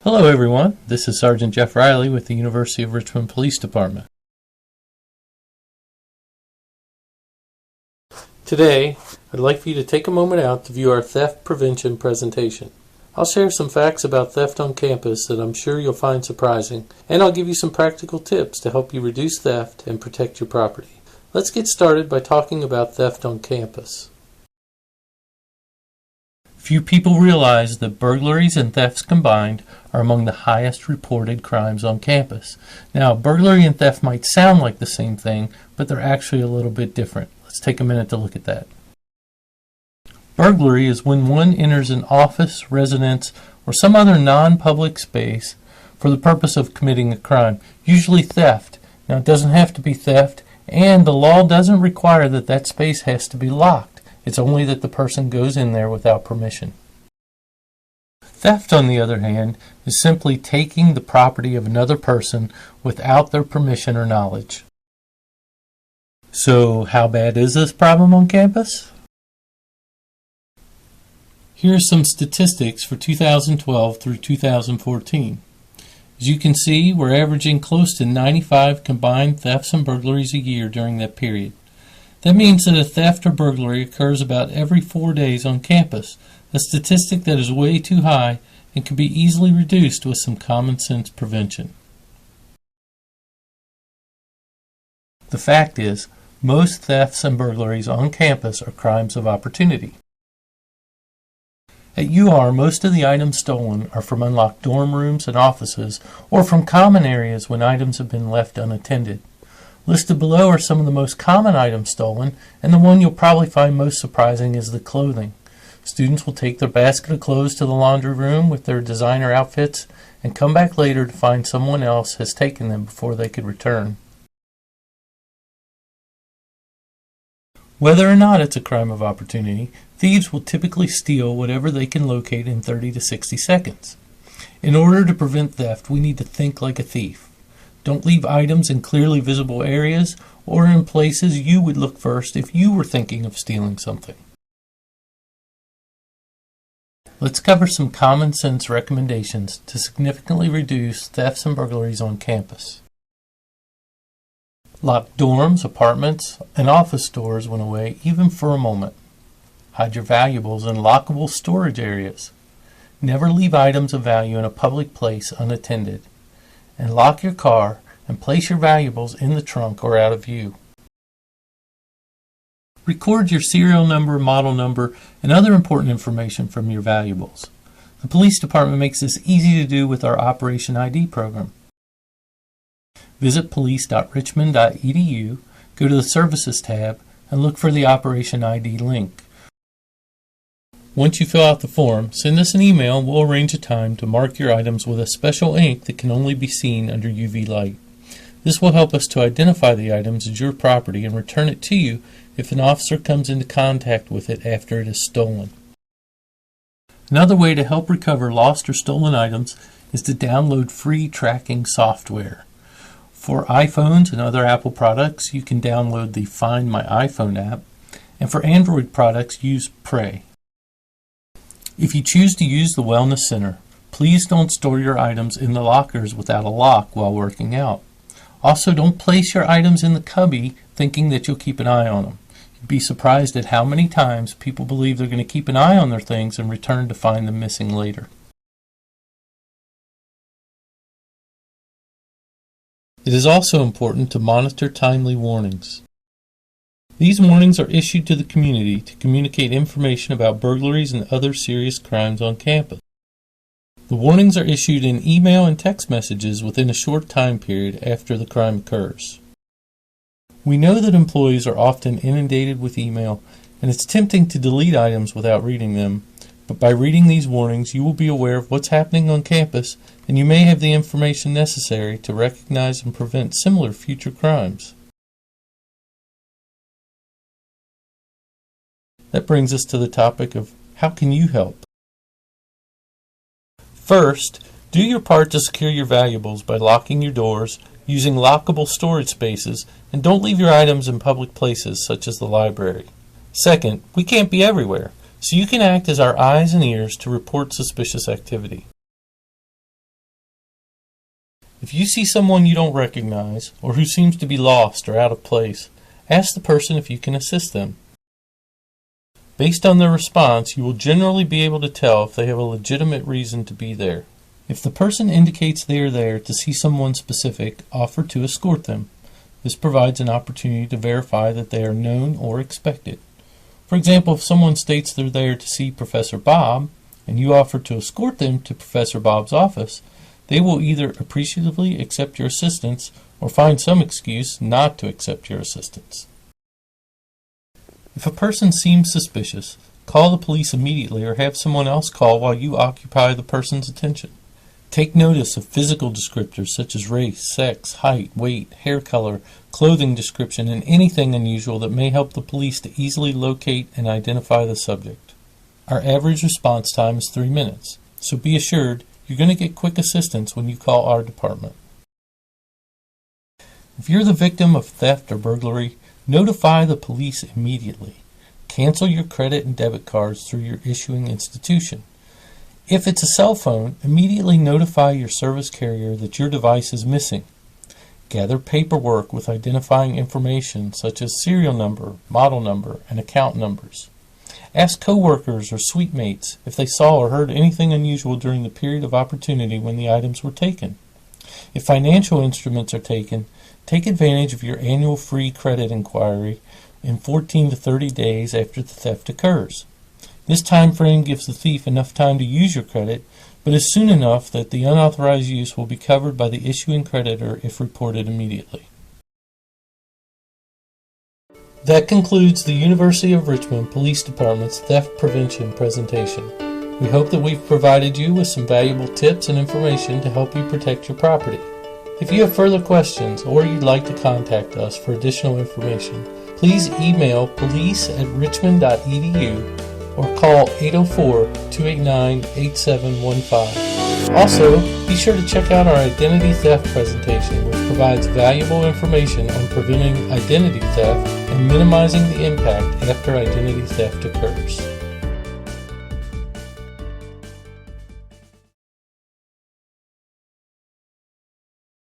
Hello everyone, this is Sergeant Jeff Riley with the University of Richmond Police Department. Today, I'd like for you to take a moment out to view our theft prevention presentation. I'll share some facts about theft on campus that I'm sure you'll find surprising, and I'll give you some practical tips to help you reduce theft and protect your property. Let's get started by talking about theft on campus. Few people realize that burglaries and thefts combined are among the highest reported crimes on campus. Now, burglary and theft might sound like the same thing, but they're actually a little bit different. Let's take a minute to look at that. Burglary is when one enters an office, residence, or some other non-public space for the purpose of committing a crime, usually theft. Now, it doesn't have to be theft, and the law doesn't require that that space has to be locked. It's only that the person goes in there without permission. Theft, on the other hand, is simply taking the property of another person without their permission or knowledge. So, how bad is this problem on campus? Here are some statistics for 2012 through 2014. As you can see, we're averaging close to 95 combined thefts and burglaries a year during that period. That means that a theft or burglary occurs about every 4 days on campus, a statistic that is way too high and can be easily reduced with some common sense prevention. The fact is, most thefts and burglaries on campus are crimes of opportunity. At UR, most of the items stolen are from unlocked dorm rooms and offices or from common areas when items have been left unattended. Listed below are some of the most common items stolen, and the one you'll probably find most surprising is the clothing. Students will take their basket of clothes to the laundry room with their designer outfits and come back later to find someone else has taken them before they could return. Whether or not it's a crime of opportunity, thieves will typically steal whatever they can locate in 30 to 60 seconds. In order to prevent theft, we need to think like a thief. Don't leave items in clearly visible areas or in places you would look first if you were thinking of stealing something. Let's cover some common sense recommendations to significantly reduce thefts and burglaries on campus. Lock dorms, apartments, and office doors when away, even for a moment. Hide your valuables in lockable storage areas. Never leave items of value in a public place unattended. And lock your car and place your valuables in the trunk or out of view. Record your serial number, model number, and other important information from your valuables. The police department makes this easy to do with our Operation ID program. Visit police.richmond.edu, go to the Services tab, and look for the Operation ID link. Once you fill out the form, send us an email and we'll arrange a time to mark your items with a special ink that can only be seen under UV light. This will help us to identify the items as your property and return it to you if an officer comes into contact with it after it is stolen. Another way to help recover lost or stolen items is to download free tracking software. For iPhones and other Apple products, you can download the Find My iPhone app, and for Android products, use Pray. If you choose to use the Wellness Center, please don't store your items in the lockers without a lock while working out. Also, don't place your items in the cubby thinking that you'll keep an eye on them. You'd be surprised at how many times people believe they're going to keep an eye on their things and return to find them missing later. It is also important to monitor timely warnings. These warnings are issued to the community to communicate information about burglaries and other serious crimes on campus. The warnings are issued in email and text messages within a short time period after the crime occurs. We know that employees are often inundated with email, and it's tempting to delete items without reading them, but by reading these warnings you will be aware of what's happening on campus, and you may have the information necessary to recognize and prevent similar future crimes. That brings us to the topic of how can you help? First, do your part to secure your valuables by locking your doors, using lockable storage spaces, and don't leave your items in public places such as the library. Second, we can't be everywhere, so you can act as our eyes and ears to report suspicious activity. If you see someone you don't recognize or who seems to be lost or out of place, ask the person if you can assist them. Based on their response, you will generally be able to tell if they have a legitimate reason to be there. If the person indicates they are there to see someone specific, offer to escort them. This provides an opportunity to verify that they are known or expected. For example, if someone states they're there to see Professor Bob, and you offer to escort them to Professor Bob's office, they will either appreciatively accept your assistance or find some excuse not to accept your assistance. If a person seems suspicious, call the police immediately or have someone else call while you occupy the person's attention. Take notice of physical descriptors such as race, sex, height, weight, hair color, clothing description, and anything unusual that may help the police to easily locate and identify the subject. Our average response time is 3 minutes, so be assured you're going to get quick assistance when you call our department. If you're the victim of theft or burglary, notify the police immediately. Cancel your credit and debit cards through your issuing institution. If it's a cell phone, immediately notify your service carrier that your device is missing. Gather paperwork with identifying information such as serial number, model number, and account numbers. Ask coworkers or suite mates if they saw or heard anything unusual during the period of opportunity when the items were taken. If financial instruments are taken, take advantage of your annual free credit inquiry in 14 to 30 days after the theft occurs. This time frame gives the thief enough time to use your credit, but is soon enough that the unauthorized use will be covered by the issuing creditor if reported immediately. That concludes the University of Richmond Police Department's Theft Prevention presentation. We hope that we've provided you with some valuable tips and information to help you protect your property. If you have further questions or you'd like to contact us for additional information, please email police@richmond.edu or call 804-289-8715. Also, be sure to check out our identity theft presentation, which provides valuable information on preventing identity theft and minimizing the impact after identity theft occurs.